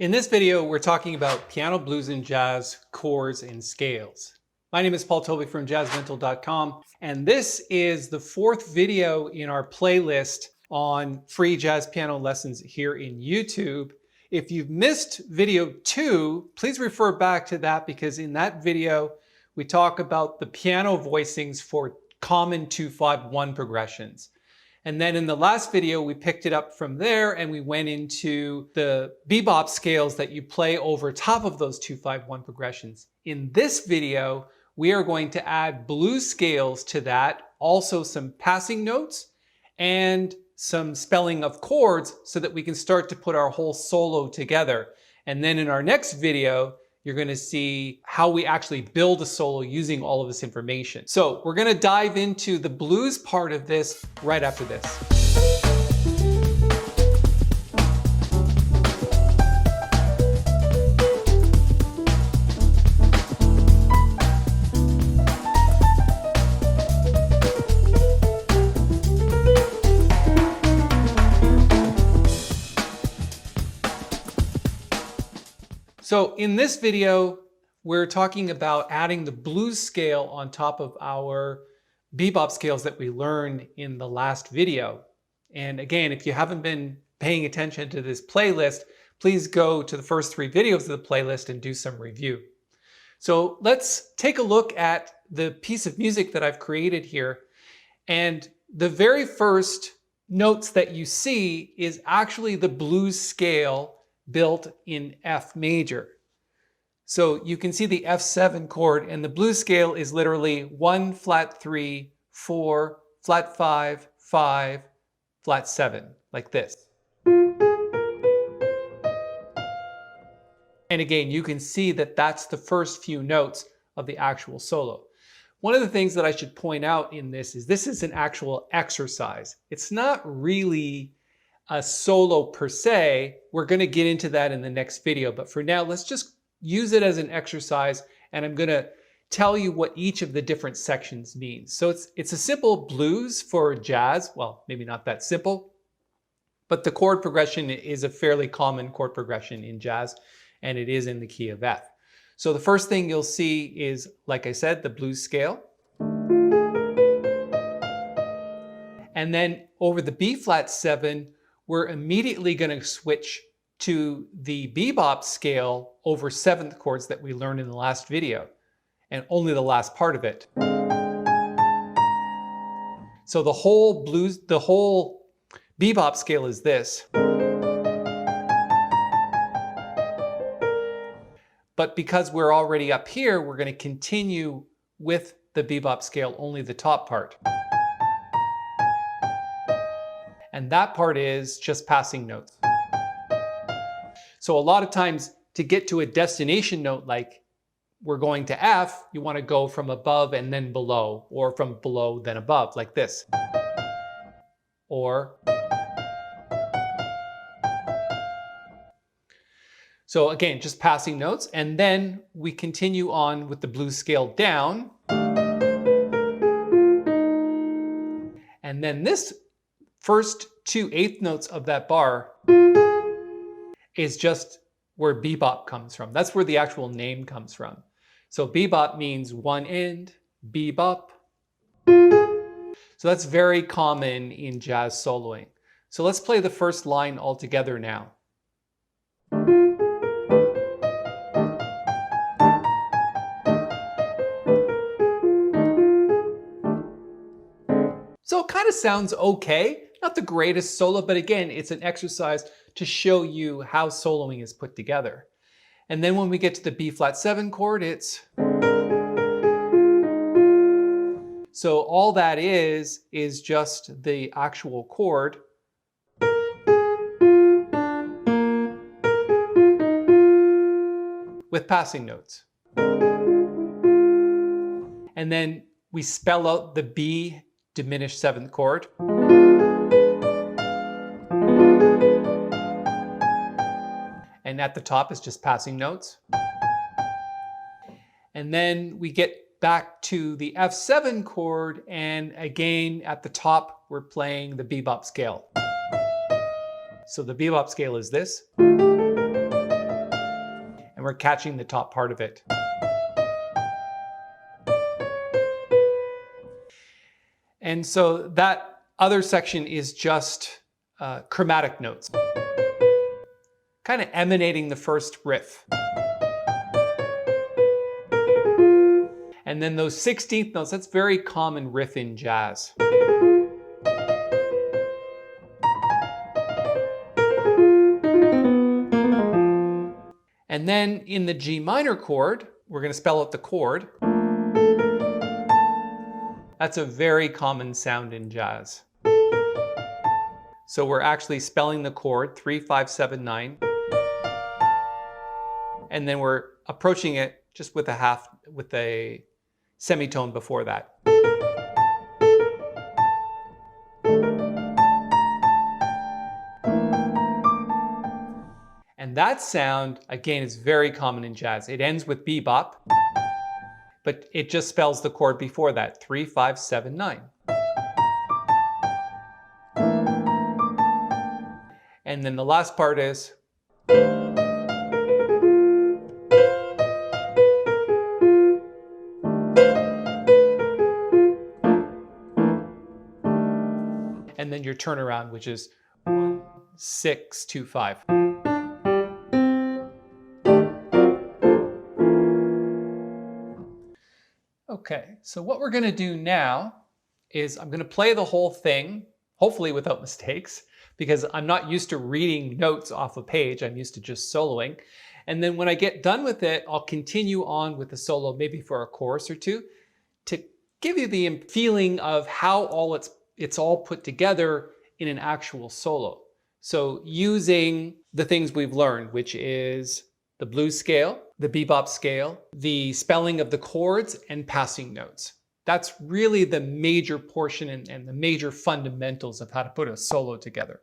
In this video, we're talking about piano, blues, and jazz, chords, and scales. My name is Paul Tobey from jazzmental.com, and this is the fourth video in our playlist on free jazz piano lessons here in YouTube. If you've missed video 2, please refer back to that because in that video, we talk about the piano voicings for common 2-5-1 progressions. And then in the last video, we picked it up from there and we went into the bebop scales that you play over top of those 2-5-1 progressions. In this video, we are going to add blues scales to that, also some passing notes and some spelling of chords so that we can start to put our whole solo together. And then in our next video, you're going to see how we actually build a solo using all of this information. So we're going to dive into the blues part of this right after this. So in this video, we're talking about adding the blues scale on top of our bebop scales that we learned in the last video. And again, if you haven't been paying attention to this playlist, please go to the first 3 videos of the playlist and do some review. So let's take a look at the piece of music that I've created here. And the very first notes that you see is actually the blues scale built in F major. So you can see the F7 chord and the blues scale is literally 1, flat 3, 4, flat 5, 5, flat 7, like this. And again, you can see that that's the first few notes of the actual solo. One of the things that I should point out in this is an actual exercise. It's not really a solo per se. We're going to get into that in the next video, but for now, let's just use it as an exercise, and I'm going to tell you what each of the different sections means. So it's a simple blues for jazz. Well, maybe not that simple, but the chord progression is a fairly common chord progression in jazz, and it is in the key of F. So the first thing you'll see is, like I said, the blues scale. And then over the B flat 7, we're immediately going to switch to the bebop scale over 7th chords that we learned in the last video, and only the last part of it. So the whole bebop scale is this. But because we're already up here, we're going to continue with the bebop scale, only the top part. And that part is just passing notes. So a lot of times to get to a destination note, like we're going to F, you want to go from above and then below, or from below then above, like this. Or. So again, just passing notes. And then we continue on with the blues scale down. And then this first 2 eighth notes of that bar is just where bebop comes from. That's where the actual name comes from. So bebop means one end, bebop. So that's very common in jazz soloing. So let's play the first line all together now. So it kind of sounds okay. Not the greatest solo, but again, it's an exercise to show you how soloing is put together. And then when we get to the B flat 7 chord, it's. So all that is just the actual chord. With passing notes. And then we spell out the B diminished 7th chord. And at the top is just passing notes. And then we get back to the F7 chord, and again at the top we're playing the bebop scale. So the bebop scale is this. and we're catching the top part of it. And so that other section is just chromatic notes, kind of emanating the first riff. And then those 16th notes, that's very common riff in jazz. And then in the G minor chord, we're going to spell out the chord. That's a very common sound in jazz. So we're actually spelling the chord 3, 5, 7, 9. And then we're approaching it just with a semitone before that. And that sound, again, is very common in jazz. It ends with bebop, but it just spells the chord before that, 3, 5, 7, 9. And then the last part is and then your turnaround, which is 1, 6, 2, 5. Okay, so what we're going to do now is I'm going to play the whole thing, hopefully without mistakes, because I'm not used to reading notes off a page. I'm used to just soloing. And then when I get done with it, I'll continue on with the solo, maybe for a chorus or two, to give you the feeling of how it's all put together in an actual solo. So using the things we've learned, which is the blues scale, the bebop scale, the spelling of the chords, and passing notes. That's really the major portion and the major fundamentals of how to put a solo together.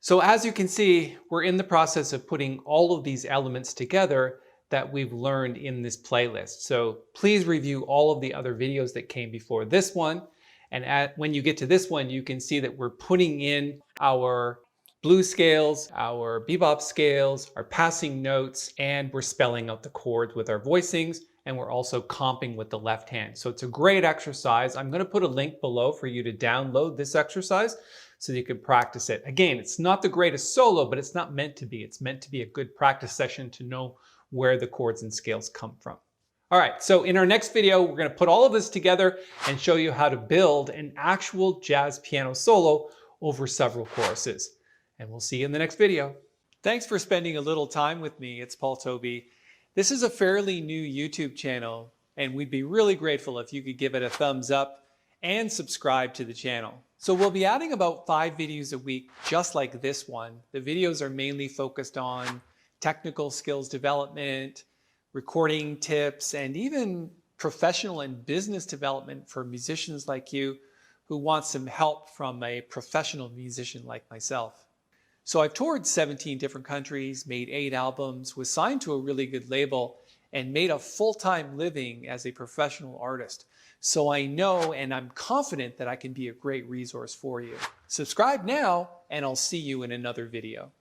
So as you can see, we're in the process of putting all of these elements together that we've learned in this playlist. So please review all of the other videos that came before this one. And when you get to this one, you can see that we're putting in our blues scales, our bebop scales, our passing notes, and we're spelling out the chords with our voicings, and we're also comping with the left hand. So it's a great exercise. I'm going to put a link below for you to download this exercise so that you can practice it. Again, it's not the greatest solo, but it's not meant to be. It's meant to be a good practice session to know where the chords and scales come from. All right, so in our next video, we're going to put all of this together and show you how to build an actual jazz piano solo over several choruses. And we'll see you in the next video. Thanks for spending a little time with me. It's Paul Tobey. This is a fairly new YouTube channel, and we'd be really grateful if you could give it a thumbs up and subscribe to the channel. So we'll be adding about 5 videos a week, just like this one. The videos are mainly focused on technical skills development, recording tips, and even professional and business development for musicians like you who want some help from a professional musician like myself. So I've toured 17 different countries, made 8 albums, was signed to a really good label, and made a full-time living as a professional artist. So I know and I'm confident that I can be a great resource for you. Subscribe now, and I'll see you in another video.